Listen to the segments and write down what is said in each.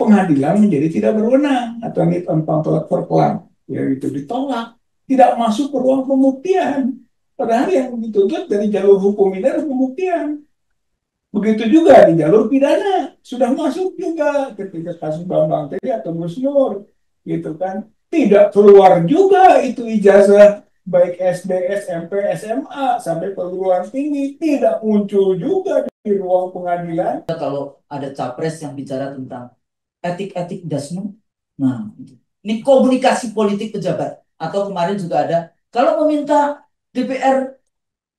pengadilan menjadi tidak berwenang atau need on for plan, ya itu ditolak, tidak masuk ke ruang pembuktian. Padahal yang dituntut dari jalur hukum ini adalah pembuktian. Begitu juga di jalur pidana sudah masuk juga ketika kasus Bambang tadi atau Gus Nur, gitu kan. Tidak keluar juga itu ijazah baik SD, SMP, SMA sampai perguruan tinggi, tidak muncul juga di ruang pengadilan. Kalau ada capres yang bicara tentang etik-etik dasmu, nah ini komunikasi politik pejabat. Atau kemarin juga ada kalau meminta DPR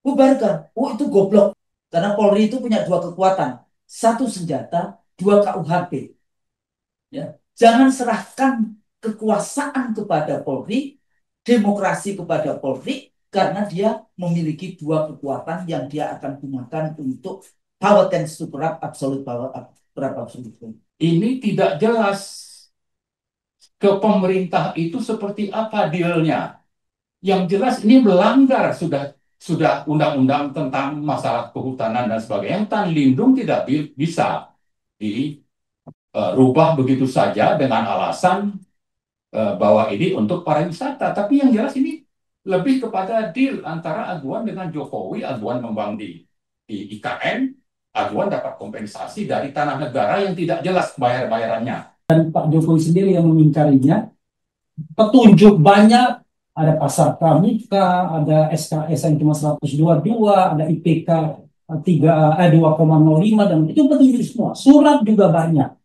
bubarkan, oh itu goblok. Karena Polri itu punya dua kekuatan, satu senjata, dua KUHP. Ya. Jangan serahkan kekuasaan kepada Polri, demokrasi kepada Polri, karena dia memiliki dua kekuatan yang dia akan gunakan untuk power tends to corrupt, absolute power, absolute. Ini tidak jelas ke pemerintah itu seperti apa dealnya. Yang jelas ini melanggar sudah undang-undang tentang masalah kehutanan dan sebagainya. Hutan lindung tidak bisa dirubah begitu saja dengan alasan bahwa ini untuk para wisata. Tapi yang jelas ini lebih kepada deal antara Aguan dengan Jokowi. Aguan membangun di IKN, Aguan dapat kompensasi dari tanah negara yang tidak jelas bayar-bayarannya. Dan Pak Jokowi sendiri yang mengingkarinya. Petunjuk banyak, ada pasar pramuka, ada SKS yang cuma 122, ada IPK 2,05, dan itu petunjuk semua. Surat juga banyak.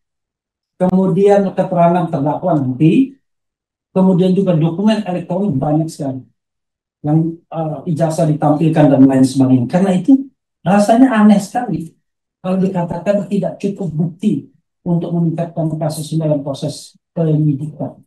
Kemudian keterangan terdakwa nanti, kemudian juga dokumen elektronik banyak sekali. Yang ijazah ditampilkan dan lain sebagainya. Karena itu rasanya aneh sekali kalau dikatakan tidak cukup bukti untuk meningkatkan kasus ini dalam proses penyelidikan.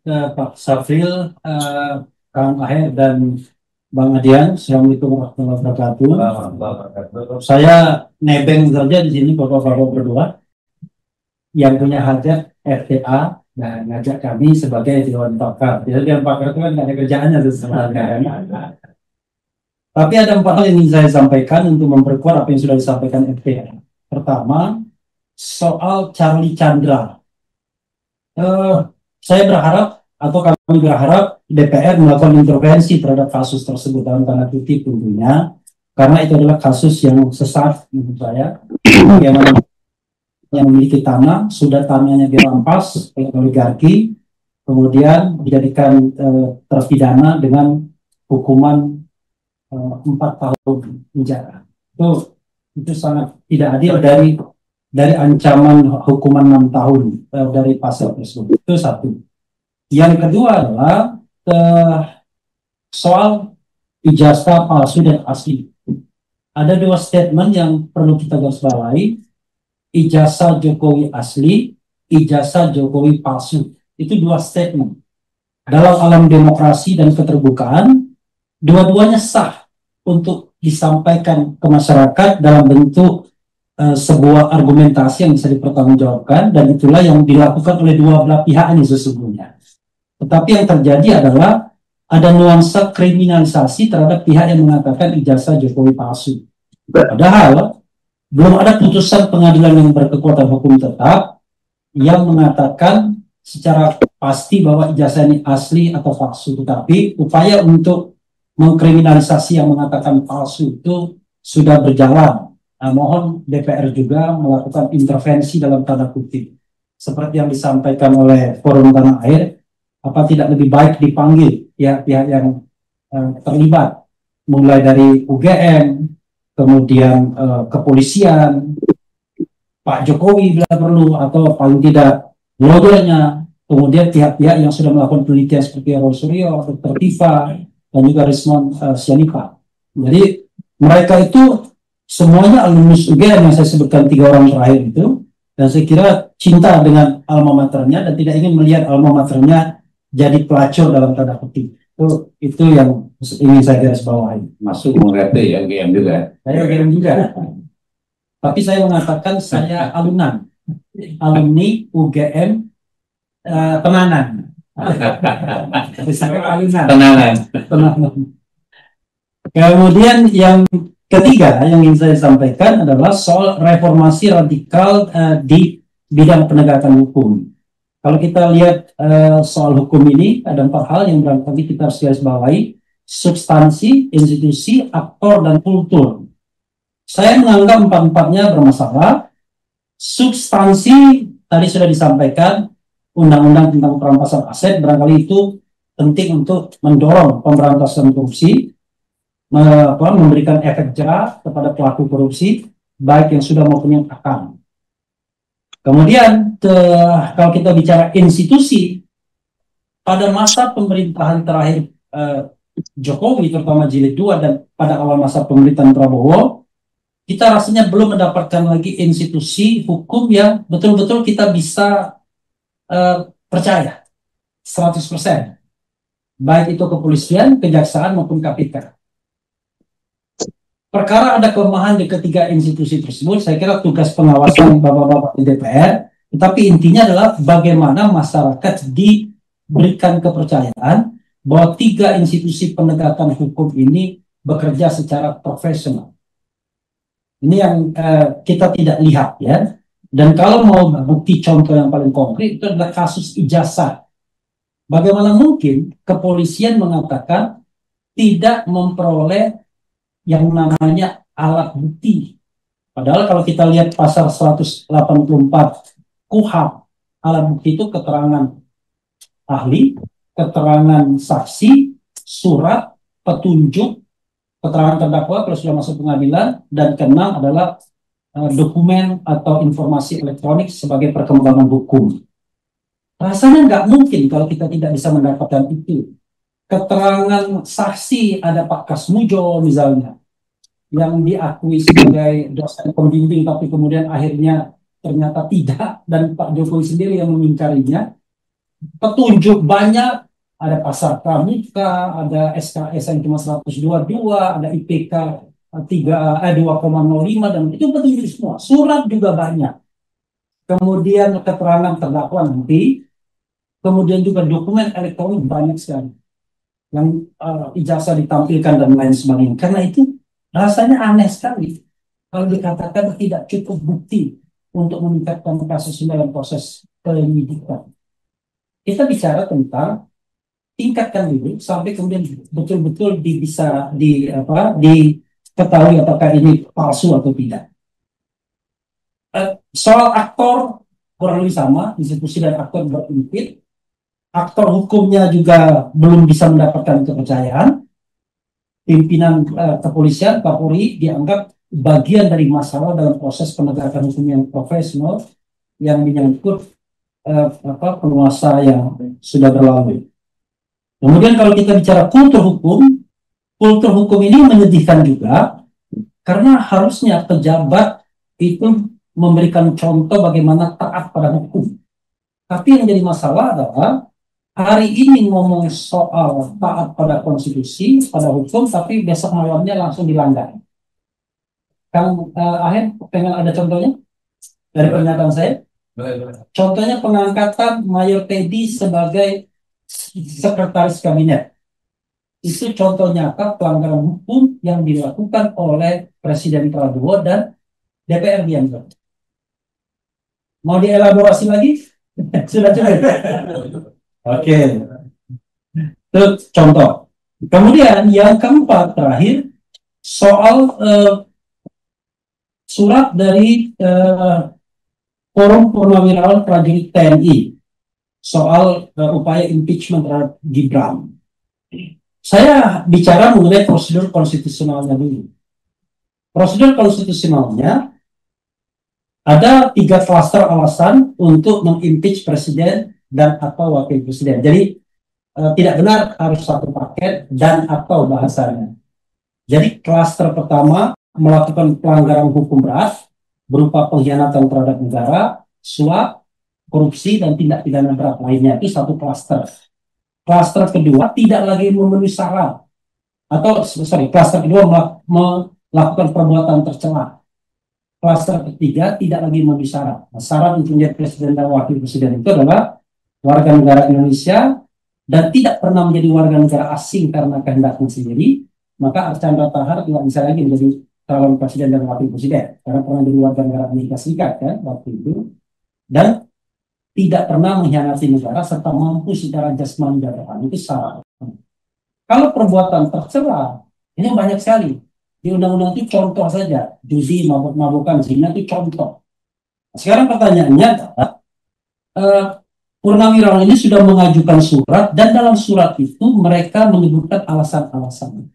Pak Safril, Kang Aher, dan Bang Adian, Assalamualaikum warahmatullahi wabarakatuh. Saya nebeng saja di sini bapak-bapak berdua yang punya hajat RTA dan ngajak kami sebagai Dewan Pakar. Jadi Dewan Pakar itu kan nggak ada kerjaannya sebenarnya. Tapi ada 4 hal yang ingin saya sampaikan untuk memperkuat apa yang sudah disampaikan RTA. Pertama, soal Charlie Chandra. Saya berharap atau kami berharap DPR melakukan intervensi terhadap kasus tersebut dalam tanda kutip tentunya, karena itu adalah kasus yang sesat menurut saya, yang memiliki tanah, sudah tanahnya dirampas oleh oligarki, kemudian dijadikan terpidana dengan hukuman 4 tahun penjara. Itu sangat tidak adil dari ancaman hukuman 6 tahun dari pasal tersebut. Itu satu. Yang kedua adalah soal ijazah palsu dan asli. Ada 2 statement yang perlu kita garisbawahi. Ijazah Jokowi asli, ijazah Jokowi palsu. Itu 2 statement. Dalam alam demokrasi dan keterbukaan, dua-duanya sah untuk disampaikan ke masyarakat dalam bentuk sebuah argumentasi yang bisa dipertanggungjawabkan, dan itulah yang dilakukan oleh dua belah pihak ini sesungguhnya. Tetapi yang terjadi adalah ada nuansa kriminalisasi terhadap pihak yang mengatakan ijazah Jokowi palsu. Padahal belum ada putusan pengadilan yang berkekuatan hukum tetap yang mengatakan secara pasti bahwa ijazah ini asli atau palsu. Tetapi upaya untuk mengkriminalisasi yang mengatakan palsu itu sudah berjalan mohon DPR juga melakukan intervensi dalam tanda kutip. Seperti yang disampaikan oleh Forum Tanah Air, apa tidak lebih baik dipanggil pihak-pihak yang terlibat, mulai dari UGM, kemudian kepolisian, Pak Jokowi bila perlu, atau paling tidak lawyernya, kemudian pihak-pihak yang sudah melakukan penelitian seperti Roy Suryo, Dr. Tifa, dan juga Rismon Sianipa. Jadi mereka itu semuanya alumnus UGM yang saya sebutkan 3 orang terakhir itu, dan saya kira cinta dengan alma maternya dan tidak ingin melihat alma maternya jadi pelacur dalam tanda kutip. Itu yang ingin saya garis bawahi. Masuk mengerti ya UGM juga. Saya UGM juga. Tapi saya mengatakan saya alumni UGM Tenanan. Saya alumni Tenanan. Kemudian yang ketiga yang ingin saya sampaikan adalah soal reformasi radikal di bidang penegakan hukum. Kalau kita lihat soal hukum ini, ada 4 hal yang barangkali kita harus garis bawahi: substansi, institusi, aktor, dan kultur. Saya menganggap 4-4-nya bermasalah. Substansi tadi sudah disampaikan, undang-undang tentang perampasan aset barangkali itu penting untuk mendorong pemberantasan korupsi, memberikan efek jerah kepada pelaku korupsi, baik yang sudah maupun yang akan. Kemudian kalau kita bicara institusi, pada masa pemerintahan terakhir Jokowi, terutama jilid 2 dan pada awal masa pemerintahan Prabowo, kita rasanya belum mendapatkan lagi institusi hukum yang betul-betul kita bisa percaya 100%, baik itu kepolisian, kejaksaan maupun KPK. Perkara ada kelemahan di ketiga institusi tersebut, saya kira tugas pengawasan bapak-bapak di DPR, tetapi intinya adalah bagaimana masyarakat diberikan kepercayaan bahwa 3 institusi penegakan hukum ini bekerja secara profesional. Ini yang kita tidak lihat ya. Dan kalau mau bukti contoh yang paling konkret itu adalah kasus ijazah. Bagaimana mungkin kepolisian mengatakan tidak memperoleh yang namanya alat bukti. Padahal kalau kita lihat pasal 184 KUHP, alat bukti itu keterangan ahli, keterangan saksi, surat, petunjuk, keterangan terdakwa kalau sudah masuk pengadilan, dan keenam adalah dokumen atau informasi elektronik sebagai perkembangan hukum. Rasanya nggak mungkin kalau kita tidak bisa mendapatkan itu. Keterangan saksi ada Pak Kasmujo misalnya, yang diakui sebagai dosen pembimbing tapi kemudian akhirnya ternyata tidak, dan Pak Jokowi sendiri yang mengingkarinya. Petunjuk banyak, ada pasar pramuka, ada SKS yang cuma 122, ada IPK 2,05, dan itu petunjuk semua. Surat juga banyak. Kemudian keterangan terdakwa nanti, kemudian juga dokumen elektronik banyak sekali yang ijazah ditampilkan dan lain sebagainya. Karena itu rasanya aneh sekali kalau dikatakan tidak cukup bukti untuk meningkatkan kasus ini dalam proses penyelidikan. Kita bicara tentang tingkatkan dulu sampai kemudian betul-betul bisa diketahui apakah ini palsu atau tidak. Soal aktor kurang lebih sama, institusi dan aktor berimpit. Aktor hukumnya juga belum bisa mendapatkan kepercayaan. Pimpinan kepolisian, Kapolri dianggap bagian dari masalah dalam proses penegakan hukum yang profesional yang menyangkut penguasa yang sudah berlalu. Kemudian kalau kita bicara kultur hukum ini menyedihkan juga karena harusnya pejabat itu memberikan contoh bagaimana taat pada hukum. Tapi yang jadi masalah adalah hari ini ngomong soal taat pada konstitusi, pada hukum, tapi besok malamnya langsung dilanggar. Kang Ahen, pengen ada contohnya dari pernyataan saya? Contohnya pengangkatan Mayor Teddy sebagai sekretaris kabinet. Itu contoh nyata pelanggaran hukum yang dilakukan oleh Presiden Prabowo dan DPR dianggap. Mau dielaborasi lagi? Sudah cukup. Oke. Itu contoh. Kemudian yang keempat terakhir soal surat dari Forum Purnawirawan Prajurit TNI soal upaya impeachment terhadap Gibran. Saya bicara mengenai prosedur konstitusionalnya dulu. Prosedur konstitusionalnya ada 3 klaster alasan untuk mengimpeach presiden dan atau wakil presiden. Jadi tidak benar harus satu paket dan atau bahasanya. Jadi klaster pertama melakukan pelanggaran hukum berat berupa pengkhianatan terhadap negara, suap, korupsi dan tindak pidana berat lainnya, itu satu klaster. Klaster kedua tidak lagi memenuhi syarat atau klaster kedua melakukan perbuatan tercela. Klaster ketiga tidak lagi memenuhi syarat. Nah, syarat untuk menjadi presiden dan wakil presiden itu adalah warga negara Indonesia dan tidak pernah menjadi warga negara asing karena kehendaknya sendiri, maka Archandra Tahar tidak bisa lagi menjadi calon presiden dan wakil presiden karena pernah jadi warga negara Amerika Serikat kan waktu itu, dan tidak pernah mengkhianati negara serta mampu secara jasmani dan rohani, itu syarat. Kalau perbuatan tercela ini banyak sekali di undang-undang itu, contoh saja judi, mabuk-mabukan, zina itu contoh. Sekarang pertanyaannya adalah Purnawirawan ini sudah mengajukan surat dan dalam surat itu mereka menyebutkan alasan-alasan.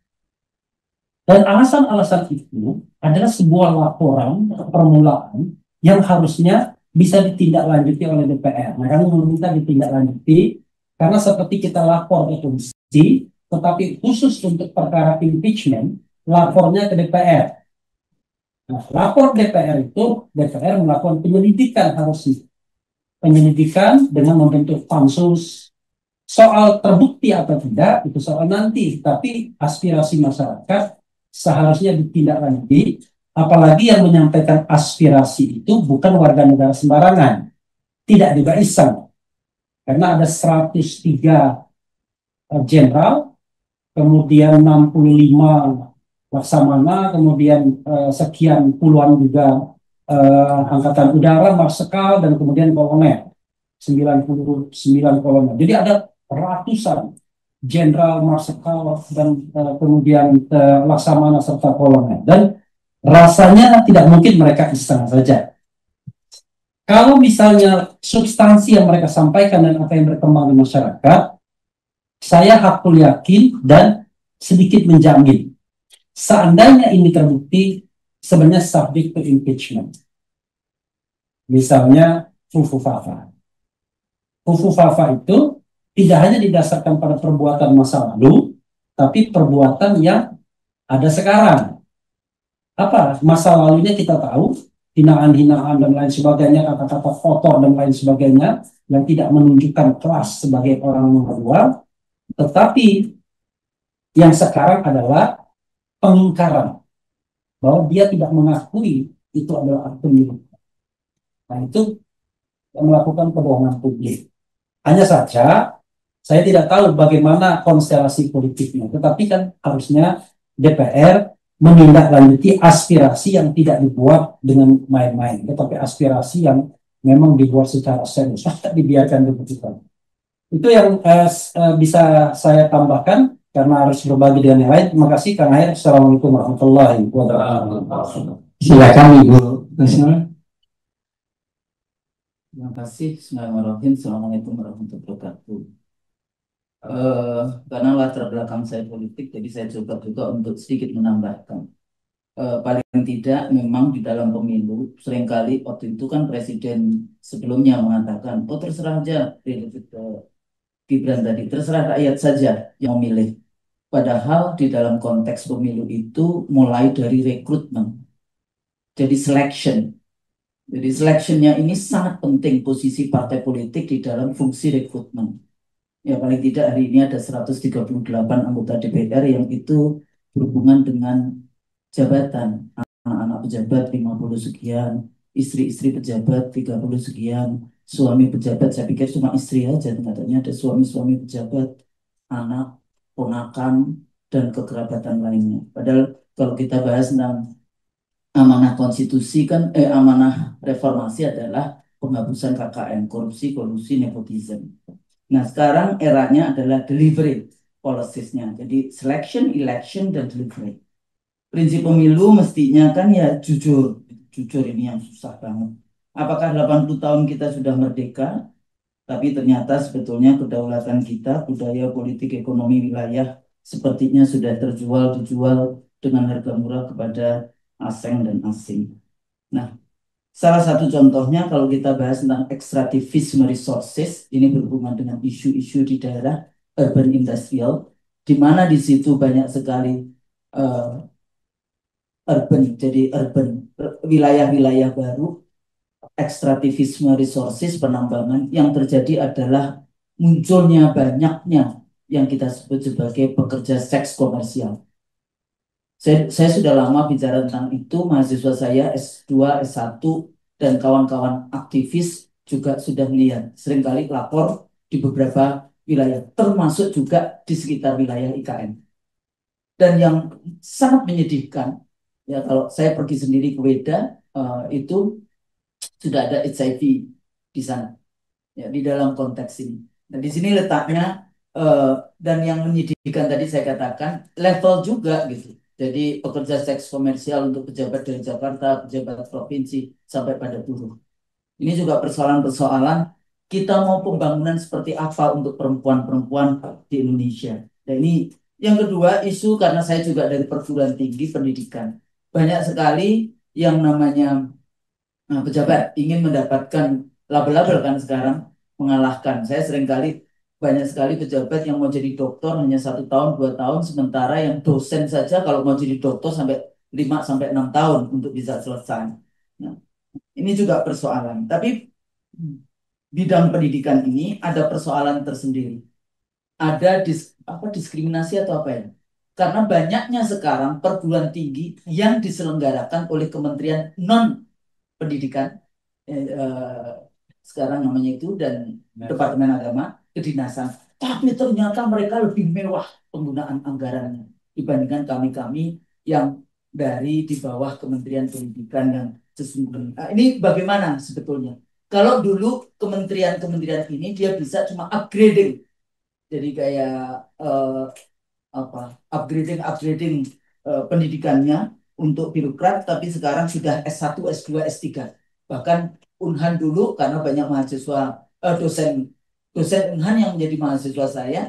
Dan alasan-alasan itu adalah sebuah laporan permulaan yang harusnya bisa ditindaklanjuti oleh DPR. Nah, kami meminta ditindaklanjuti karena seperti kita lapor ke komisi, tetapi khusus untuk perkara impeachment, lapornya ke DPR. Nah, lapor DPR itu, DPR melakukan penyelidikan harusnya. Penyelidikan dengan membentuk pansus. Soal terbukti atau tidak, itu soal nanti. Tapi aspirasi masyarakat seharusnya ditindaklanjuti, apalagi yang menyampaikan aspirasi itu bukan warga negara sembarangan, tidak dibaisan, karena ada 103 jenderal, kemudian 65 laksamana, kemudian sekian puluhan juga angkatan udara, marsikal, dan kemudian kolonel, 99 kolonel. Jadi ada ratusan jenderal, marsikal, dan kemudian laksamana serta kolonel. Dan rasanya tidak mungkin mereka iseng saja. Kalau misalnya substansi yang mereka sampaikan dan apa yang berkembang di masyarakat, saya hakul yakin dan sedikit menjamin, seandainya ini terbukti, sebenarnya subject to impeachment. Misalnya Fufu Fafa. Fufu Fafa itu tidak hanya didasarkan pada perbuatan masa lalu, tapi perbuatan yang ada sekarang. Apa masa lalunya kita tahu, hinaan-hinaan dan lain sebagainya, kata-kata kotor dan lain sebagainya, yang tidak menunjukkan kelas sebagai orang nomor 2, tetapi yang sekarang adalah pengingkaran, bahwa dia tidak mengakui itu adalah akte miliknya. Nah, itu melakukan kebohongan publik. Hanya saja, saya tidak tahu bagaimana konstelasi politiknya, tetapi kan harusnya DPR menindaklanjuti aspirasi yang tidak dibuat dengan main-main, tetapi aspirasi yang memang dibuat secara serius, tidak dibiarkan begitu. Itu yang bisa saya tambahkan karena harus berbagi dengan yang lain. Terima kasih Kang Air. Assalamualaikum warahmatullahi wabarakatuh. Silakan Ibu. Terima kasih. Bismillahirrahmanirrahim. Assalamualaikum warahmatullahi wabarakatuh. Karena latar belakang saya politik, jadi saya coba juga untuk sedikit menambahkan. Paling tidak memang di dalam pemilu seringkali waktu itu kan presiden sebelumnya mengatakan, oh terserah aja Gibran tadi, terserah rakyat saja yang memilih. Padahal di dalam konteks pemilu itu mulai dari rekrutmen, jadi selection. Jadi seleksinya ini sangat penting, posisi partai politik di dalam fungsi rekrutmen. Ya paling tidak hari ini ada 138 anggota DPR yang itu berhubungan dengan jabatan. Anak-anak pejabat 50 sekian, istri-istri pejabat 30 sekian, suami pejabat saya pikir cuma istri aja, katanya ada suami-suami pejabat, anak, ponakan, dan kekerabatan lainnya. Padahal kalau kita bahas tentang amanah konstitusi kan, amanah reformasi adalah penghapusan KKN, korupsi, kolusi, nepotisme. Nah sekarang eranya adalah delivery policies-nya. Jadi selection, election, dan delivery. Prinsip pemilu mestinya kan ya jujur. Jujur ini yang susah banget. Apakah 80 tahun kita sudah merdeka, tapi ternyata sebetulnya kedaulatan kita, budaya, politik, ekonomi, wilayah sepertinya sudah dijual dengan harga murah kepada asing dan asing. Nah, salah satu contohnya kalau kita bahas tentang extractivism resources, ini berhubungan dengan isu-isu di daerah urban industrial, di mana di situ banyak sekali eh, urban wilayah-wilayah baru, ekstraktivisme resources penambangan yang terjadi adalah munculnya banyaknya yang kita sebut sebagai pekerja seks komersial. Saya sudah lama bicara tentang itu, mahasiswa saya S2, S1, dan kawan-kawan aktivis juga sudah melihat, seringkali lapor di beberapa wilayah, termasuk juga di sekitar wilayah IKN. Dan yang sangat menyedihkan, ya kalau saya pergi sendiri ke Weda, itu sudah ada HIV di sana, ya di dalam konteks ini. Nah, di sini letaknya eh, dan yang menyedihkan tadi saya katakan level juga gitu. Jadi pekerja seks komersial untuk pejabat dari Jakarta, pejabat provinsi sampai pada buruh. Ini juga persoalan-persoalan kita mau pembangunan seperti apa untuk perempuan-perempuan di Indonesia. Dan ini yang kedua isu karena saya juga dari perguruan tinggi pendidikan. Banyak sekali yang namanya pejabat ingin mendapatkan label-label kan sekarang mengalahkan. Saya seringkali banyak sekali pejabat yang mau jadi dokter hanya 1 tahun 2 tahun, sementara yang dosen saja kalau mau jadi dokter sampai 5 sampai 6 tahun untuk bisa selesai. Nah, ini juga persoalan. Tapi bidang pendidikan ini ada persoalan tersendiri. Ada diskriminasi atau apa ya? Karena banyaknya sekarang perguruan tinggi yang diselenggarakan oleh kementerian non pendidikan sekarang namanya itu dan Departemen Agama, kedinasan. Tapi ternyata mereka lebih mewah penggunaan anggarannya dibandingkan kami-kami yang dari di bawah Kementerian Pendidikan yang sesungguhnya. Nah, ini bagaimana sebetulnya? Kalau dulu kementerian-kementerian ini dia bisa cuma upgrading, jadi kayak eh, apa upgrading pendidikannya untuk birokrat, tapi sekarang sudah S1, S2, S3. Bahkan Unhan dulu karena banyak mahasiswa dosen dosen Unhan yang menjadi mahasiswa saya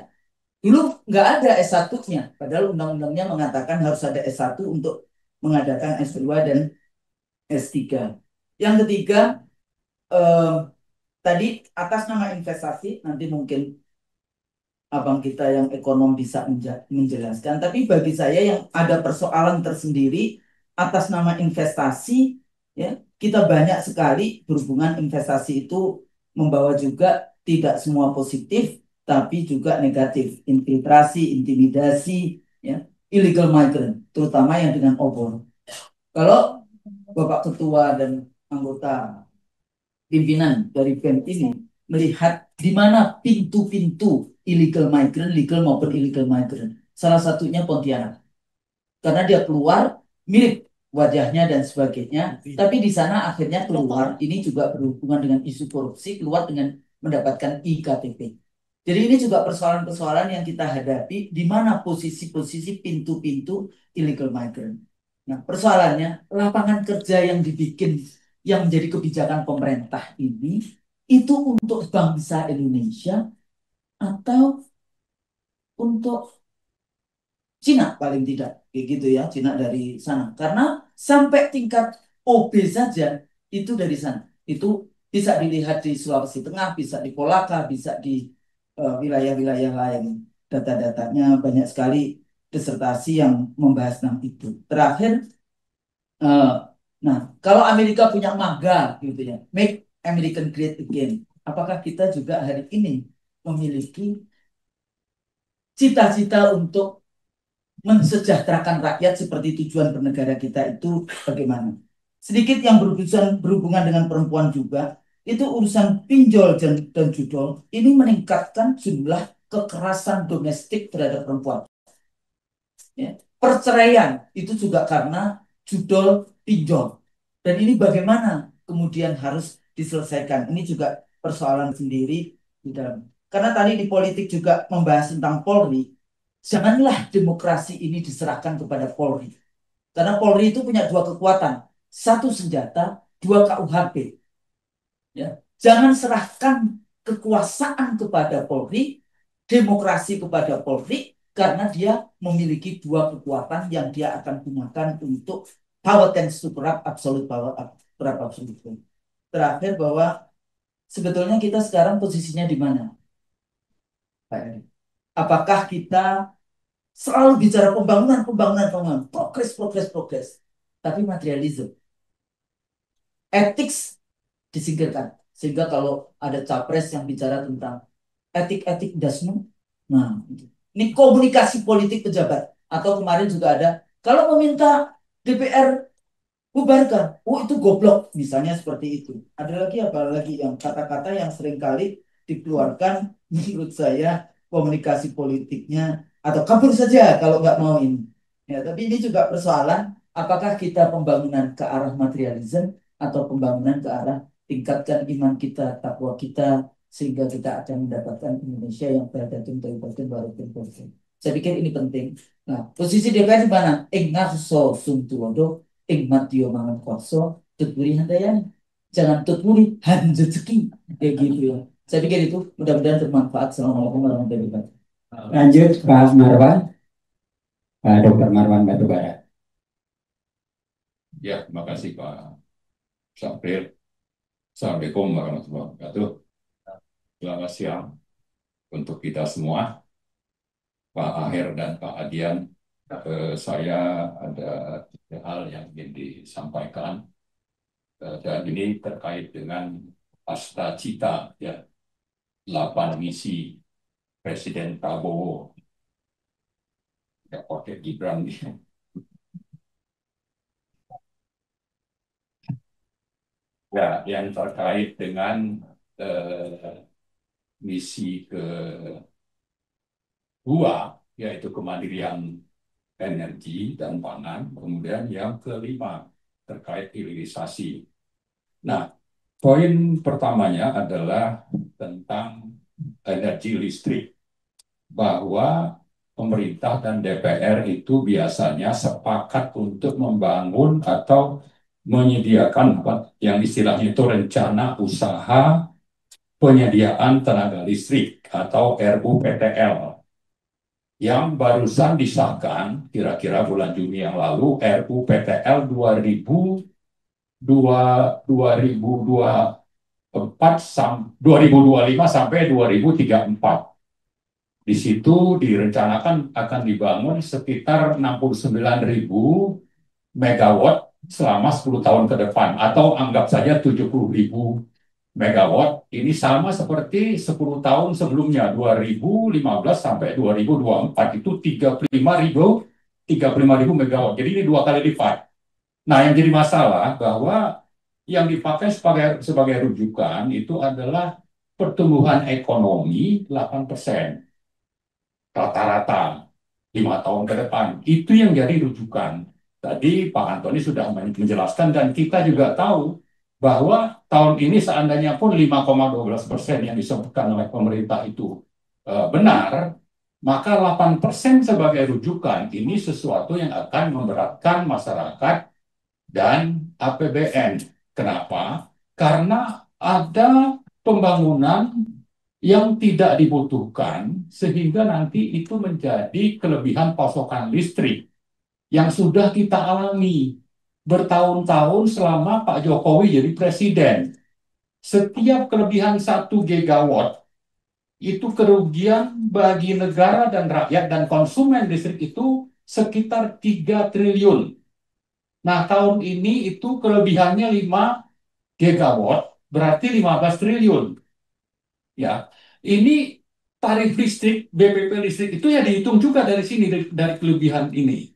dulu nggak ada S1-nya, padahal undang-undangnya mengatakan harus ada S1 untuk mengadakan S2 dan S3. Yang ketiga eh, tadi atas nama investasi, nanti mungkin abang kita yang ekonom bisa menjelaskan. Tapi bagi saya yang ada persoalan tersendiri atas nama investasi, ya kita banyak sekali berhubungan investasi itu membawa juga tidak semua positif, tapi juga negatif, infiltrasi, intimidasi, ya illegal migrant, terutama yang dengan obor. Kalau Bapak Ketua dan anggota pimpinan dari BEM ini melihat di mana pintu-pintu illegal migrant, legal maupun illegal migrant. Salah satunya Pontianak. Karena dia keluar mirip wajahnya dan sebagainya, tapi di sana akhirnya keluar ini juga berhubungan dengan isu korupsi, keluar dengan mendapatkan IKTP. Jadi ini juga persoalan-persoalan yang kita hadapi di mana posisi-posisi pintu-pintu illegal migrant. Nah, persoalannya lapangan kerja yang dibikin yang menjadi kebijakan pemerintah ini itu untuk bangsa Indonesia atau untuk Cina paling tidak kayak gitu ya, Cina dari sana. Karena sampai tingkat OB saja itu dari sana. Itu bisa dilihat di Sulawesi Tengah, bisa di Polaka, bisa di wilayah-wilayah lain. Data-datanya banyak sekali disertasi yang membahas tentang itu. Terakhir, eh, nah kalau Amerika punya MAGA gitu ya, Make American Great Again. Apakah kita juga hari ini memiliki cita-cita untuk mensejahterakan rakyat seperti tujuan bernegara kita itu bagaimana? Sedikit yang berhubungan dengan perempuan juga, itu urusan pinjol dan judol ini meningkatkan jumlah kekerasan domestik terhadap perempuan. Ya. Perceraian itu juga karena judol pinjol. Dan ini bagaimana kemudian harus diselesaikan? Ini juga persoalan sendiri di dalam. Karena tadi di politik juga membahas tentang Polri, janganlah demokrasi ini diserahkan kepada Polri. Karena Polri itu punya dua kekuatan. satu senjata, dua KUHP. Ya. Jangan serahkan kekuasaan kepada Polri, demokrasi kepada Polri, karena dia memiliki dua kekuatan yang dia akan gunakan untuk power tends to corrupt, absolute power, corrupt absolute. Terakhir bahwa sebetulnya kita sekarang posisinya di mana, Pak Eri? Apakah kita selalu bicara pembangunan, progres, tapi materialisme, ethics disingkirkan. Sehingga kalau ada capres yang bicara tentang etik-etik dasmu, nah ini komunikasi politik pejabat. Atau kemarin juga ada, kalau meminta DPR bubarkan, oh itu goblok, misalnya seperti itu. Ada lagi apa lagi yang kata-kata yang seringkali dikeluarkan menurut saya komunikasi politiknya, atau kabur saja kalau nggak mau ini. Ya, tapi ini juga persoalan apakah kita pembangunan ke arah materialisme atau pembangunan ke arah tingkatkan iman kita, takwa kita, sehingga kita akan mendapatkan Indonesia yang berdatun dari batin baru berbatin. Saya pikir ini penting. Nah, posisi DPR di mana? Ngarso suntuwodo, matio mangan korso, tuturi handayani. Jangan tuturi hanjezeki. Kayak gitu ya. Saya pikir itu mudah-mudahan bermanfaat. Assalamualaikum warahmatullahi wabarakatuh. Lanjut Pak Marwan, Pak Dr. Marwan Batubara. Ya, terima kasih Pak Sapril. Assalamualaikum warahmatullahi wabarakatuh. Selamat siang untuk kita semua, Pak Aher dan Pak Adian. Saya ada hal yang ingin disampaikan, dan ini terkait dengan Asta Cita, ya, 8 misi Presiden Prabowo. Ya, pakai Gibran nih. Ya, yang terkait dengan misi kedua, yaitu kemandirian energi dan pangan. Kemudian yang kelima terkait hilirisasi. Nah, poin pertamanya adalah tentang energi listrik, bahwa pemerintah dan DPR itu biasanya sepakat untuk membangun atau menyediakan yang istilahnya itu rencana usaha penyediaan tenaga listrik atau RUPTL, yang barusan disahkan kira-kira bulan Juni yang lalu, RUPTL 2025 sampai 2034. Di situ direncanakan akan dibangun sekitar 69.000 megawatt selama 10 tahun ke depan, atau anggap saja 70.000 megawatt. Ini sama seperti 10 tahun sebelumnya, 2015 sampai 2024, itu 35.000 megawatt. Jadi ini 2 kali lipat. Nah, yang jadi masalah bahwa yang dipakai sebagai rujukan itu adalah pertumbuhan ekonomi 8% rata-rata 5 tahun ke depan. Itu yang jadi rujukan. Tadi Pak Antoni sudah menjelaskan, dan kita juga tahu bahwa tahun ini seandainya pun 5,12% yang disebutkan oleh pemerintah itu benar, maka 8% sebagai rujukan ini sesuatu yang akan memberatkan masyarakat dan APBN. Kenapa? Karena ada pembangunan yang tidak dibutuhkan, sehingga nanti itu menjadi kelebihan pasokan listrik yang sudah kita alami bertahun-tahun selama Pak Jokowi jadi presiden. Setiap kelebihan 1 gigawatt itu kerugian bagi negara dan rakyat dan konsumen listrik itu sekitar 3 triliun. Nah, tahun ini itu kelebihannya 5 gigawatt, berarti 15 triliun. Ya, ini tarif listrik, BPP listrik itu ya dihitung juga dari sini, dari kelebihan ini.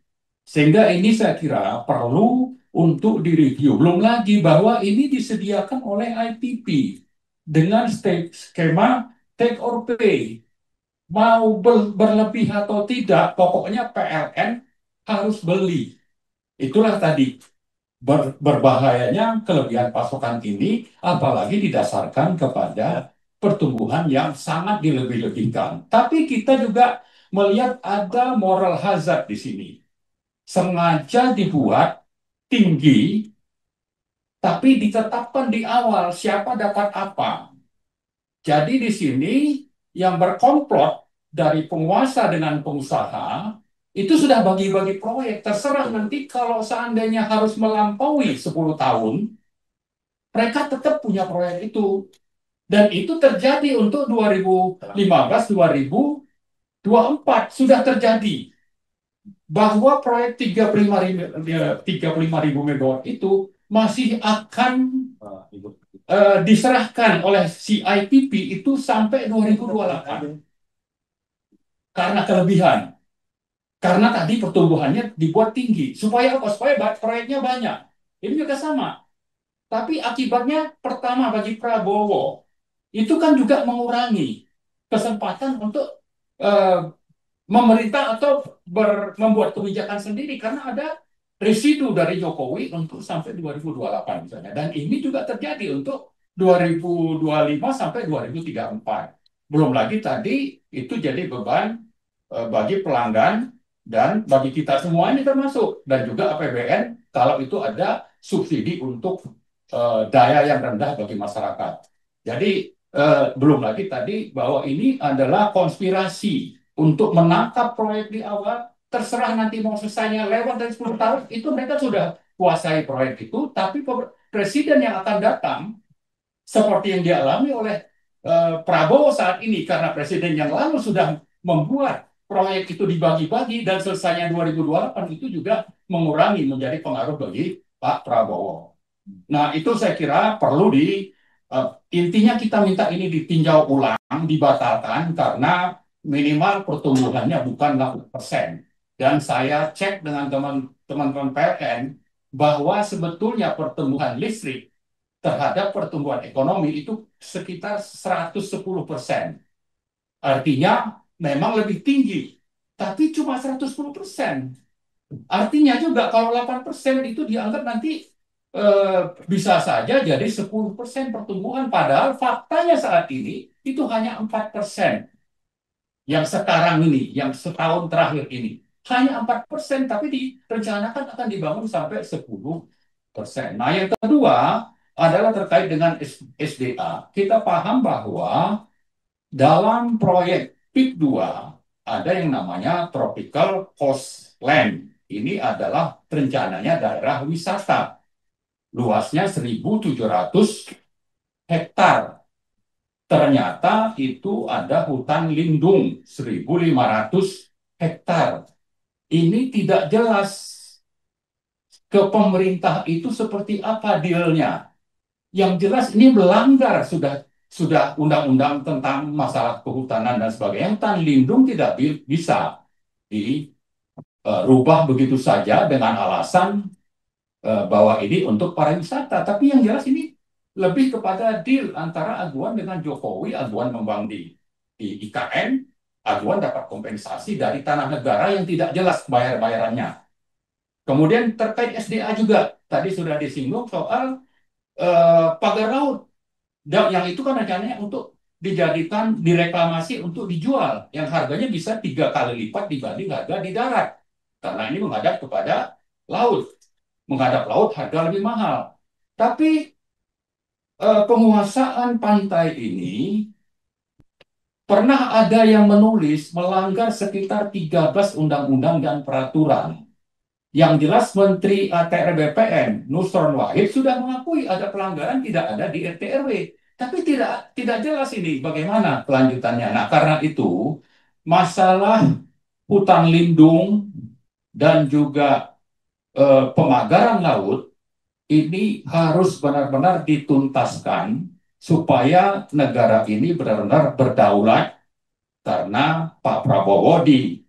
Sehingga ini saya kira perlu untuk direview. Belum lagi bahwa ini disediakan oleh IPP dengan skema take or pay. Mau berlebih atau tidak, pokoknya PLN harus beli. Itulah tadi berbahayanya kelebihan pasokan ini, apalagi didasarkan kepada pertumbuhan yang sangat dilebih-lebihkan. Tapi kita juga melihat ada moral hazard di sini. Sengaja dibuat tinggi tapi ditetapkan di awal siapa dapat apa. Jadi di sini yang berkomplot dari penguasa dengan pengusaha itu sudah bagi-bagi proyek. Terserah nanti kalau seandainya harus melampaui 10 tahun, mereka tetap punya proyek itu. Dan itu terjadi untuk 2015-2024 sudah terjadi. Bahwa proyek 35.000 megawatt itu masih akan diserahkan oleh si IPP itu sampai 2028 karena kelebihan. Karena tadi pertumbuhannya dibuat tinggi. Supaya apa? Supaya proyeknya banyak. Ini juga sama. Tapi akibatnya pertama bagi Prabowo, itu kan juga mengurangi kesempatan untuk eh, memerintah atau membuat kebijakan sendiri. Karena ada residu dari Jokowi untuk sampai 2028 misalnya. Dan ini juga terjadi untuk 2025 sampai 2034. Belum lagi tadi itu jadi beban bagi pelanggan dan bagi kita semua ini termasuk dan juga APBN kalau itu ada subsidi untuk daya yang rendah bagi masyarakat. Jadi belum lagi tadi bahwa ini adalah konspirasi untuk menangkap proyek di awal. Terserah nanti mau selesainya lewat dari 10 tahun itu mereka sudah kuasai proyek itu, tapi presiden yang akan datang seperti yang dialami oleh Prabowo saat ini karena presiden yang lalu sudah membuat proyek itu dibagi-bagi dan selesainya 2028 itu juga mengurangi menjadi pengaruh bagi Pak Prabowo. Nah, itu saya kira perlu intinya kita minta ini ditinjau ulang, dibatalkan karena minimal pertumbuhannya bukan 8%. Dan saya cek dengan teman-teman PLN bahwa sebetulnya pertumbuhan listrik terhadap pertumbuhan ekonomi itu sekitar 110%. Artinya memang lebih tinggi, tapi cuma 110%. Artinya juga kalau 8% itu dianggap nanti bisa saja jadi 10% pertumbuhan. Padahal faktanya saat ini itu hanya 4%. Yang sekarang ini, yang setahun terakhir ini. Hanya 4%, tapi direncanakan akan dibangun sampai 10%. Nah, yang kedua adalah terkait dengan SDA. Kita paham bahwa dalam proyek PIK 2 ada yang namanya Tropical Coastland. Ini adalah rencananya daerah wisata. Luasnya 1.700 hektar. Ternyata itu ada hutan lindung 1.500 hektar. Ini tidak jelas ke pemerintah itu seperti apa dealnya. Yang jelas ini melanggar sudah undang-undang tentang masalah kehutanan dan sebagainya. Hutan lindung tidak bisa dirubah begitu saja dengan alasan bahwa ini untuk pariwisata. Tapi yang jelas ini lebih kepada deal antara Aguan dengan Jokowi. Aguan membangun di IKN, Aguan dapat kompensasi dari tanah negara yang tidak jelas bayar-bayarannya. Kemudian terkait SDA juga, tadi sudah disinggung soal pagar laut. Yang itu kan rencananya untuk dijadikan direklamasi untuk dijual, yang harganya bisa 3 kali lipat dibanding harga di darat. Karena ini menghadap kepada laut. Menghadap laut harga lebih mahal. Tapi penguasaan pantai ini pernah ada yang menulis melanggar sekitar 13 undang-undang dan peraturan. Yang jelas Menteri ATR BPN Nusron Wahid sudah mengakui ada pelanggaran tidak ada di RT RW. Tapi tidak jelas ini bagaimana kelanjutannya. Nah, karena itu masalah hutan lindung dan juga pemagaran laut ini harus benar-benar dituntaskan supaya negara ini benar-benar berdaulat karena Pak Prabowo di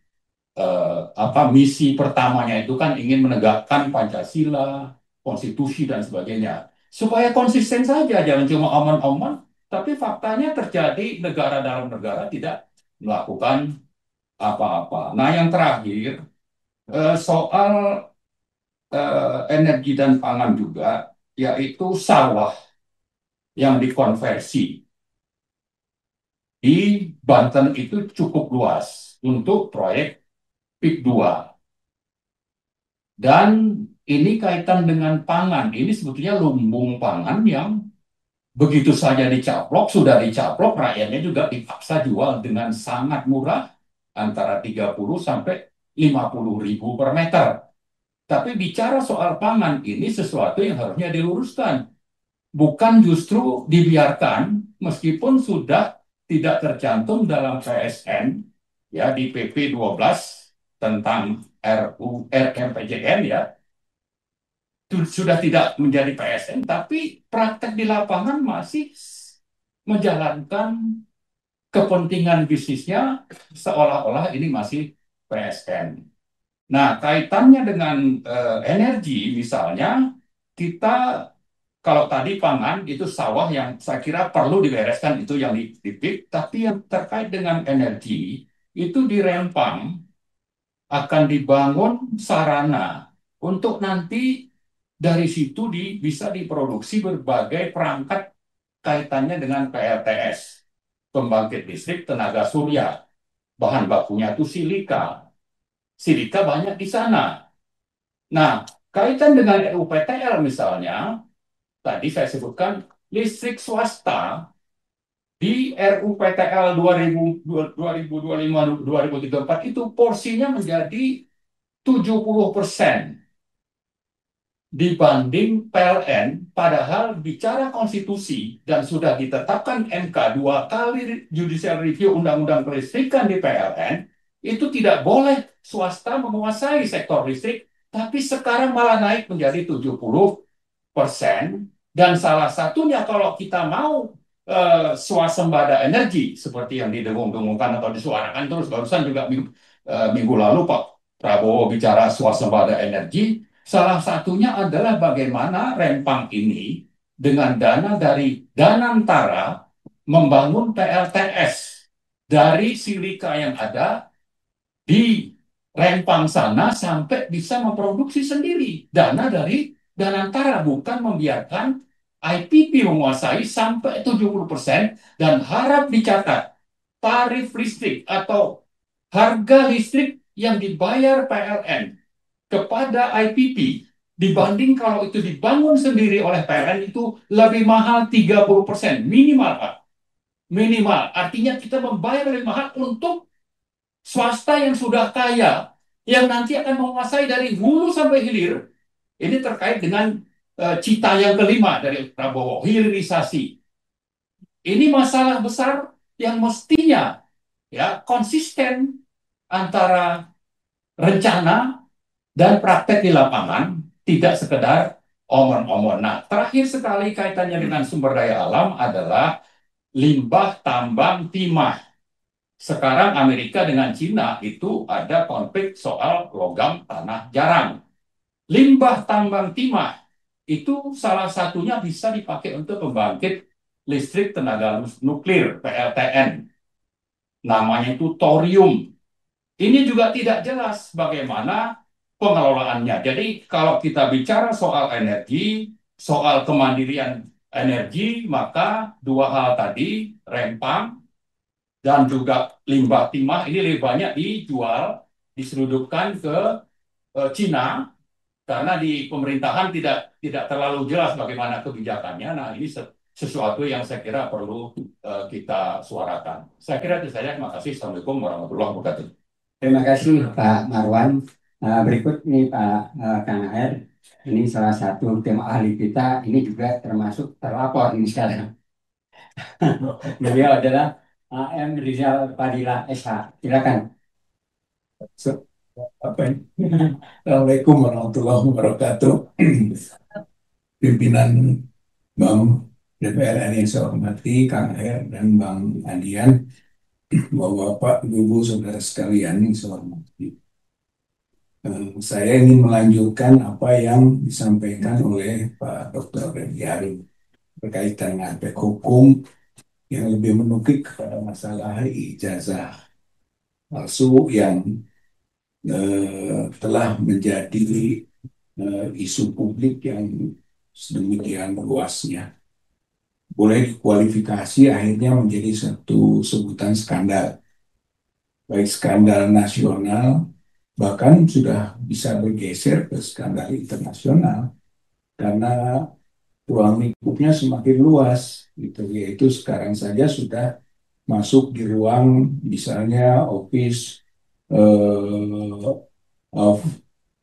misi pertamanya itu kan ingin menegakkan Pancasila, konstitusi dan sebagainya. Supaya konsisten saja, jangan cuma omongan-omongan, tapi faktanya terjadi negara dalam negara tidak melakukan apa-apa. Nah, yang terakhir soal energi dan pangan juga, yaitu sawah yang dikonversi di Banten itu cukup luas untuk proyek PIK 2. Dan ini kaitan dengan pangan. Ini sebetulnya lumbung pangan yang begitu saja dicaplok, sudah dicaplok, rakyatnya juga dipaksa jual dengan sangat murah, antara 30 sampai 50 ribu per meter. Tapi bicara soal pangan, ini sesuatu yang harusnya diluruskan. Bukan justru dibiarkan, meskipun sudah tidak tercantum dalam PSN, ya di PP 12 tentang RMPJN, ya, sudah tidak menjadi PSN, tapi praktek di lapangan masih menjalankan kepentingan bisnisnya seolah-olah ini masih PSN. Nah, kaitannya dengan energi, misalnya, kita kalau tadi pangan itu sawah yang saya kira perlu dibereskan, itu yang ditipik, tapi yang terkait dengan energi itu di Rempang akan dibangun sarana untuk nanti dari situ bisa diproduksi berbagai perangkat kaitannya dengan PLTS, pembangkit listrik tenaga surya. Bahan bakunya itu silika. Silika banyak di sana. Nah, kaitan dengan RUPTL misalnya, tadi saya sebutkan listrik swasta di RUPTL 2025-2034 itu porsinya menjadi 70% dibanding PLN, padahal bicara konstitusi dan sudah ditetapkan MK 2 kali judicial review undang-undang kelistrikan di PLN, itu tidak boleh swasta menguasai sektor listrik, tapi sekarang malah naik menjadi 70%. Dan salah satunya kalau kita mau swasembada energi seperti yang didengung-dengungkan atau disuarakan terus, barusan juga minggu lalu Pak Prabowo bicara swasembada energi. Salah satunya adalah bagaimana Rempang ini dengan dana dari Danantara membangun PLTS dari silika yang ada di Rempang sana sampai bisa memproduksi sendiri. Dana dari Danantara, bukan membiarkan IPP menguasai sampai 70%. Dan harap dicatat, tarif listrik atau harga listrik yang dibayar PLN kepada IPP dibanding kalau itu dibangun sendiri oleh PLN itu lebih mahal 30% minimal, Pak. Minimal. Artinya kita membayar lebih mahal untuk swasta yang sudah kaya, yang nanti akan menguasai dari hulu sampai hilir. Ini terkait dengan cita yang kelima dari Prabowo, hilirisasi. Ini masalah besar yang mestinya ya konsisten antara rencana dan praktek di lapangan, tidak sekedar omong-omong. Nah, terakhir sekali kaitannya dengan sumber daya alam adalah limbah tambang timah. Sekarang Amerika dengan Cina itu ada konflik soal logam tanah jarang. Limbah tambang timah itu salah satunya bisa dipakai untuk pembangkit listrik tenaga nuklir PLTN. Namanya itu thorium. Ini juga tidak jelas bagaimana pengelolaannya. Jadi kalau kita bicara soal energi, soal kemandirian energi, maka dua hal tadi, Rempang dan juga limbah timah, ini lebih banyak dijual, diseludupkan ke Cina, karena di pemerintahan tidak terlalu jelas bagaimana kebijakannya. Nah, ini sesuatu yang saya kira perlu kita suarakan. Saya kira itu saja. Terima kasih. Assalamualaikum warahmatullahi wabarakatuh. Terima kasih Pak Marwan. Berikut nih Pak Kang Aher. Ini salah satu tema ahli kita. Ini juga termasuk terlapor ini sekarang. Beliau adalah AM Rizal Padilla SH. Silakan. Assalamualaikum warahmatullahi wabarakatuh. Pimpinan Bang DPR RI yang saya hormati, Kang Aher dan Bang Adian, Bapak, Ibu, Saudara sekalian yang saya hormati. Saya ingin melanjutkan apa yang disampaikan oleh Pak Dr. Refdy Harun berkaitan dengan aspek hukum yang lebih menukik kepada masalah ijazah palsu yang telah menjadi isu publik yang sedemikian luasnya. Boleh dikualifikasi akhirnya menjadi satu sebutan skandal, baik skandal nasional bahkan sudah bisa bergeser ke skandal internasional karena ruang lingkupnya semakin luas gitu, yaitu sekarang saja sudah masuk di ruang misalnya Office of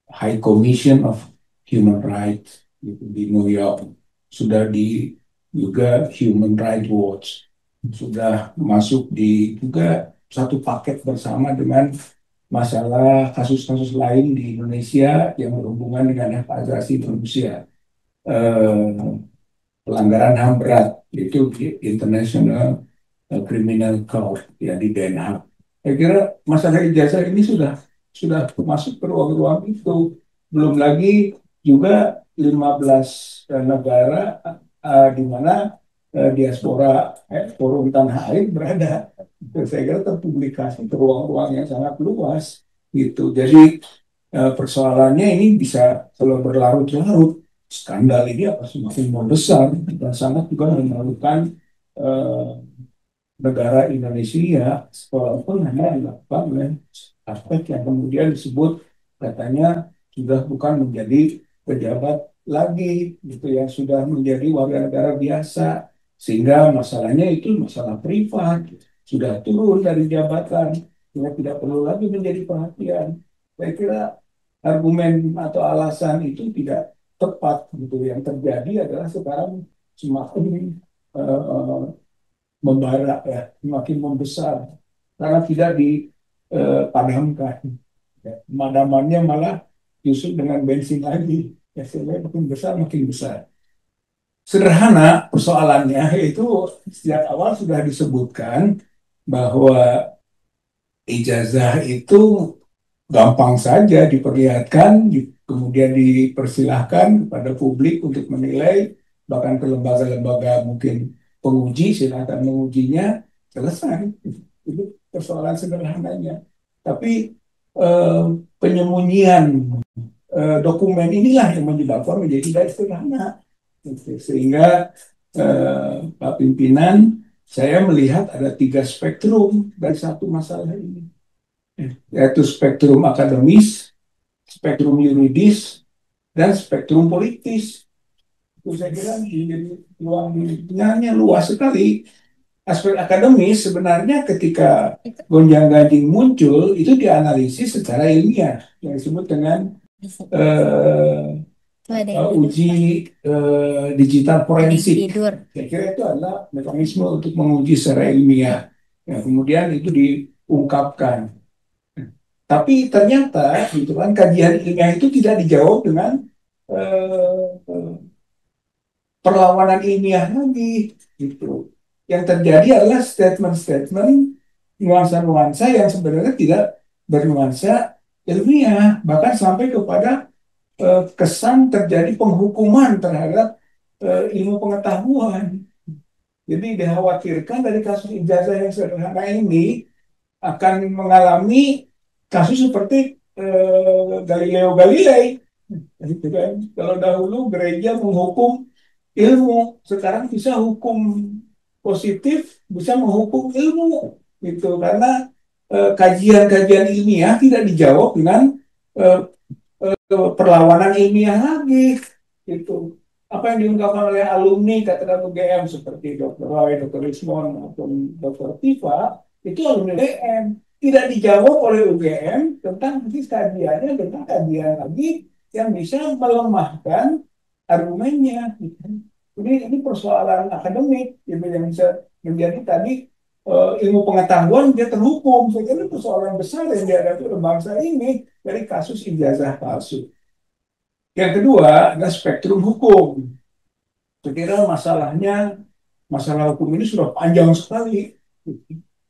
High Commission of Human Rights gitu, di New York, sudah di juga Human Rights Watch, sudah masuk di juga satu paket bersama dengan masalah kasus-kasus lain di Indonesia yang berhubungan dengan hak asasi manusia, eh, pelanggaran HAM berat, itu di International Criminal Court ya di Den Haag. Saya kira masalah ijazah ini sudah masuk ke ruang-ruang itu. Belum lagi juga 15 negara di mana diaspora forum tanah air berada. Saya kira terpublikasi ke ruang-ruang yang sangat luas gitu. Jadi persoalannya ini bisa kalau berlarut-larut, skandal ini akan semakin membesar dan sangat juga memalukan eh, negara Indonesia, walaupun hanya dilakukan oleh aspek yang kemudian disebut katanya sudah bukan menjadi pejabat lagi gitu ya, sudah menjadi warga negara biasa, sehingga masalahnya itu masalah privat, sudah turun dari jabatan, sehingga tidak perlu lagi menjadi perhatian. Saya kira argumen atau alasan itu tidak tepat gitu. Yang terjadi adalah sekarang semakin eh, membara ya, semakin membesar karena tidak dipadamkan. Ya. Pemadamannya malah justru dengan bensin lagi. Ya, sehingga makin besar, makin besar. Sederhana persoalannya yaitu sejak awal sudah disebutkan bahwa ijazah itu gampang saja diperlihatkan, kemudian dipersilahkan pada publik untuk menilai, bahkan ke lembaga-lembaga mungkin penguji, silakan mengujinya, selesai. Itu persoalan sederhananya. Tapi eh, penyembunyian dokumen inilah yang menyebabkan menjadi tidak sederhana. Sehingga Pak Pimpinan, saya melihat ada 3 spektrum dari satu masalah ini, yaitu spektrum akademis, spektrum yuridis, dan spektrum politis. Itu saya kira menjadi ruangnya luas sekali. Aspek akademis sebenarnya ketika gonjang-ganjing muncul itu dianalisis secara ilmiah yang disebut dengan uji digital forensik. Saya kira itu adalah mekanisme untuk menguji secara ilmiah. Ya, kemudian itu diungkapkan. Tapi ternyata gitu kan kajian ilmiah itu tidak dijawab dengan eh, perlawanan ilmiah lagi gitu. Yang terjadi adalah statement-statement, nuansa-nuansa yang sebenarnya tidak bernuansa ilmiah, bahkan sampai kepada kesan terjadi penghukuman terhadap ilmu pengetahuan. Jadi dikhawatirkan dari kasus ijazah yang sederhana ini akan mengalami kasus seperti Galileo Galilei. Gitu kan. Kalau dahulu gereja menghukum ilmu, sekarang bisa hukum positif, bisa menghukum ilmu. Gitu. Karena kajian-kajian ilmiah tidak dijawab dengan eh, perlawanan ilmiah lagi. Gitu. Apa yang diungkapkan oleh alumni katakan UGM seperti Dr. Roy, Dr. Rismon, maupun Dr. Tifa, itu alumni UGM. Tidak dijawab oleh UGM tentang kajiannya, tentang kajian lagi yang bisa melemahkan argumennya. Ini persoalan akademik gitu, yang bisa menjadi tadi ilmu pengetahuan dia terhukum. Saya kira persoalan besar yang dihadapi oleh bangsa ini dari kasus ijazah palsu. Yang kedua adalah spektrum hukum. Saya kira masalah hukum ini sudah panjang sekali.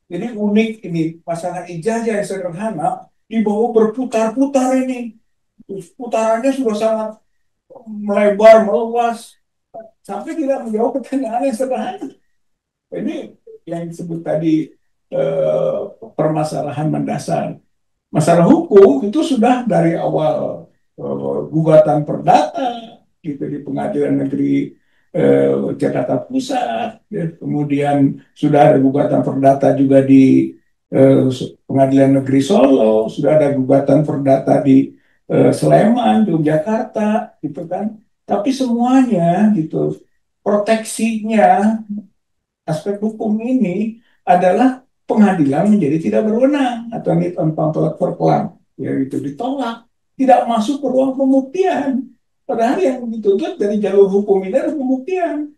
Jadi unik ini, masalah ijazah yang sederhana dibawa berputar-putar ini. Putarannya sudah sangat melebar, meluas, sampai tidak menjawab pertanyaan yang sederhana. Ini yang disebut tadi permasalahan mendasar. Masalah hukum itu sudah dari awal gugatan perdata gitu di Pengadilan Negeri Jakarta Pusat, ya. Kemudian sudah ada gugatan perdata juga di Pengadilan Negeri Solo, sudah ada gugatan perdata di Sleman, Yogyakarta, gitu kan. Tapi semuanya gitu, proteksinya aspek hukum ini adalah pengadilan menjadi tidak berwenang atau tolak perkelam, yaitu ditolak, tidak masuk ke ruang pembuktian. Padahal yang dituntut dari jalur hukum ini adalah pembuktian.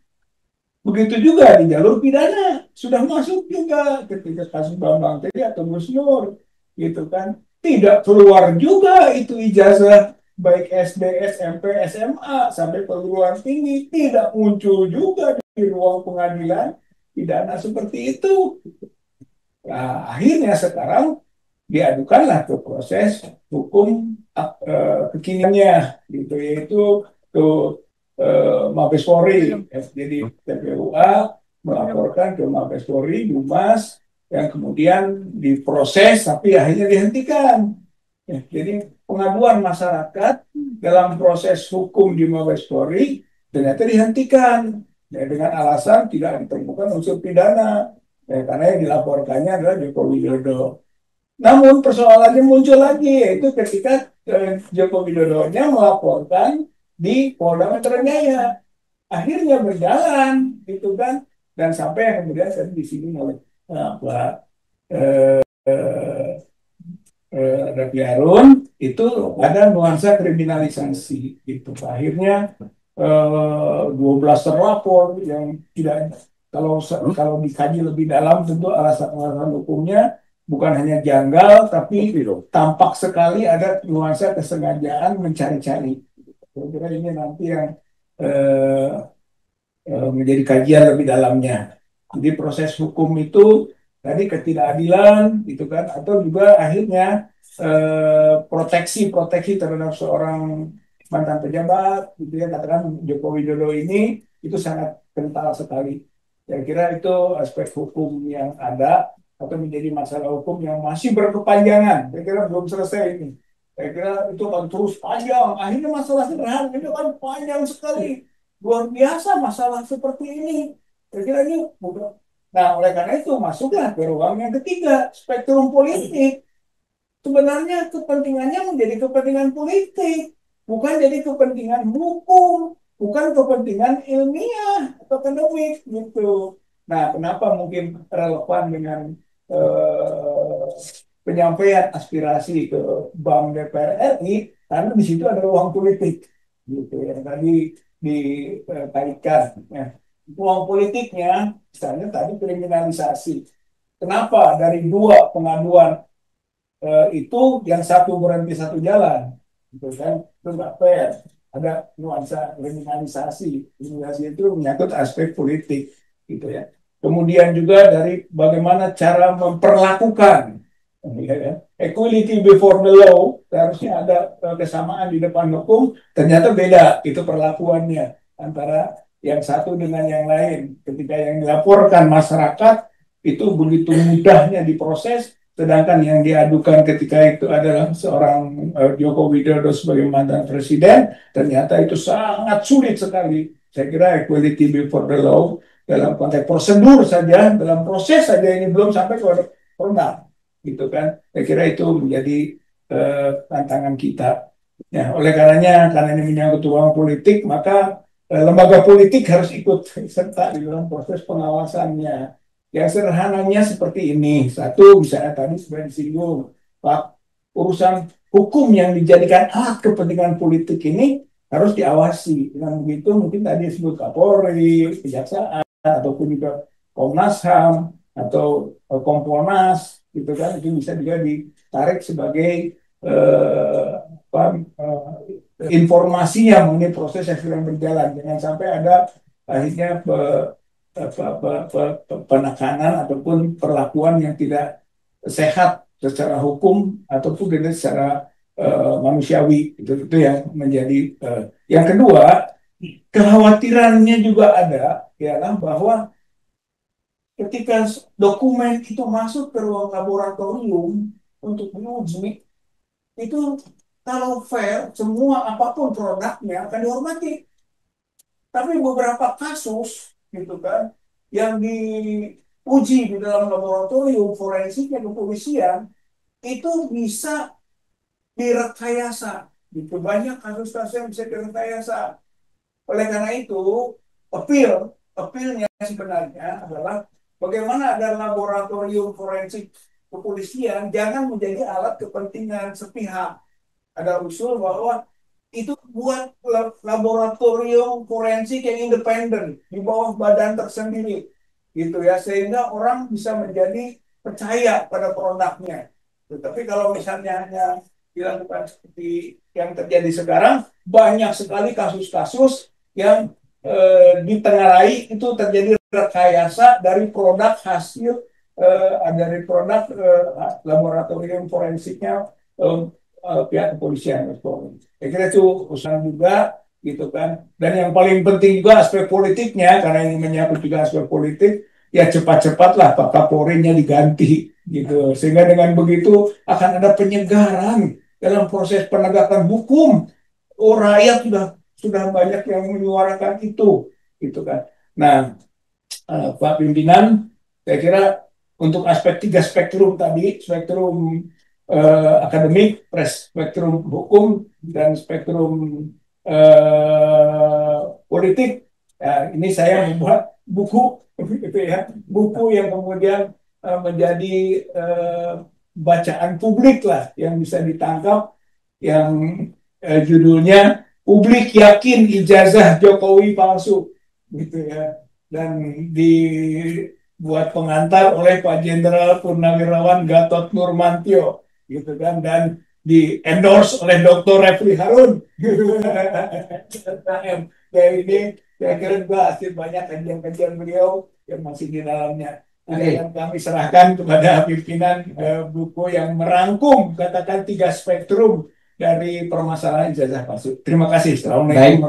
Begitu juga di jalur pidana sudah masuk juga ketika kasus Bambang Teddy atau Gus Nur, gitu kan. Tidak keluar juga itu ijazah baik SD, SMP, SMA sampai perguruan tinggi, tidak muncul juga di ruang pengadilan pidana seperti itu. Nah, akhirnya sekarang diadukanlah ke proses hukum kekiniannya, gitu, yaitu ke Mabes Polri. Jadi TPUA melaporkan ke Mabes Polri, Humas, yang kemudian diproses tapi akhirnya dihentikan. Jadi pengaduan masyarakat dalam proses hukum di Mabes Polri ternyata dihentikan, dengan alasan tidak ditemukan unsur pidana, karena yang dilaporkannya adalah Joko Widodo. Namun persoalannya muncul lagi, yaitu ketika Joko Widodo-nya melaporkan di Polda Metro Jaya. Akhirnya berjalan, gitu kan, dan sampai yang kemudian tadi disinggung oleh Pak Refli Harun, itu ada nuansa kriminalisasi, gitu. Akhirnya 12 terlapor yang tidak, kalau dikaji lebih dalam tentu alasan-alasan hukumnya bukan hanya janggal, tapi tampak sekali ada nuansa kesengajaan mencari-cari. Saya kira ini nanti yang eh, menjadi kajian lebih dalamnya. Jadi proses hukum itu tadi ketidakadilan, gitu kan, atau juga akhirnya proteksi terhadap seorang mantan pejabat, gitu ya, katakan Joko Widodo ini itu sangat kental sekali. Saya kira itu aspek hukum yang ada atau menjadi masalah hukum yang masih berkepanjangan. Saya kira belum selesai ini. Saya kira itu akan terus panjang. Akhirnya masalah sederhana itu kan panjang sekali, luar biasa masalah seperti ini. Saya kira ini bukan. Nah, oleh karena itu masuklah ke ruang yang ketiga, spektrum politik. Sebenarnya kepentingannya menjadi kepentingan politik, bukan jadi kepentingan hukum, bukan kepentingan ilmiah atau akademik, gitu. Nah, kenapa mungkin relevan dengan eh, penyampaian aspirasi ke Bank DPR RI? Karena di situ ada ruang politik, gitu, yang tadi dikaitkan. Ya. Ruang politiknya, misalnya tadi kriminalisasi. Kenapa dari dua pengaduan itu yang satu berhenti satu jalan, gitu kan, itu nggak fair, ada nuansa kriminalisasi itu menyangkut aspek politik, gitu ya. Kemudian juga dari bagaimana cara memperlakukan, ya, ya. Equality before the law, seharusnya ada kesamaan di depan hukum, ternyata beda itu perlakuannya antara yang satu dengan yang lain. Ketika yang dilaporkan masyarakat itu begitu mudahnya diproses, sedangkan yang diadukan ketika itu adalah seorang Joko Widodo sebagai mantan presiden, ternyata itu sangat sulit sekali. Saya kira equality before the law dalam konteks prosedur saja, dalam proses saja ini belum sampai ke produk, gitu kan. Saya kira itu menjadi tantangan kita. Ya, oleh karenanya, karena ini menyangkut ruang politik, maka lembaga politik harus ikut serta di dalam proses pengawasannya. Ya, sederhananya seperti ini. Satu, misalnya tadi sudah disinggung, Pak, urusan hukum yang dijadikan alat kepentingan politik ini harus diawasi. Dengan begitu mungkin tadi disebut Kapolri, Kejaksaan, ataupun juga Komnas HAM, atau Kompolnas, gitu kan, itu bisa juga ditarik sebagai apa, informasi yang mengenai proses yang sedang berjalan. Jangan sampai ada akhirnya penekanan ataupun perlakuan yang tidak sehat secara hukum ataupun dengan secara manusiawi. Itu yang menjadi yang kedua, kekhawatirannya juga ada, ialah bahwa ketika dokumen itu masuk ke ruang laboratorium untuk diuji, itu kalau fair semua apapun produknya akan dihormati. Tapi beberapa kasus, gitu kan, yang uji di dalam laboratorium forensik kepolisian itu bisa direkayasa. Gitu. Banyak kasus-kasus yang bisa direkayasa. Oleh karena itu, appeal-nya sebenarnya adalah bagaimana ada laboratorium forensik kepolisian jangan menjadi alat kepentingan sepihak. Ada usul bahwa itu buat laboratorium forensik yang independen di bawah badan tersendiri, gitu ya, sehingga orang bisa menjadi percaya pada produknya. Tapi kalau misalnya hanya dilakukan seperti yang terjadi sekarang, banyak sekali kasus-kasus yang ditengarai itu terjadi rekayasa dari produk hasil dari produk laboratorium forensiknya pihak kepolisian. Saya kira itu usaha juga gitu kan. Dan yang paling penting juga aspek politiknya, karena ini menyangkut juga aspek politik, ya cepat-cepatlah Pak Kapolrinya diganti gitu. Sehingga dengan begitu akan ada penyegaran dalam proses penegakan hukum. Oh, rakyat sudah banyak yang menyuarakan itu gitu kan. Nah, Pak Pimpinan, saya kira untuk aspek 3 spektrum tadi, spektrum akademik, spektrum hukum, dan spektrum politik, ya, ini saya membuat buku, gitu ya, buku yang kemudian menjadi bacaan publik lah, yang bisa ditangkap, yang judulnya Publik Yakin Ijazah Jokowi Palsu, gitu ya, dan dibuat pengantar oleh Pak Jenderal Purnawirawan Gatot Nurmantio, gitu kan, dan di endorse oleh Dr. Refli Harun. Ya, ini saya kira juga hasil banyak kajian-kajian beliau yang masih di dalamnya. Dan kami serahkan kepada pimpinan buku yang merangkum katakan 3 spektrum dari permasalahan ijazah palsu. Terima kasih. Baik,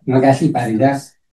terima kasih Pak Riza.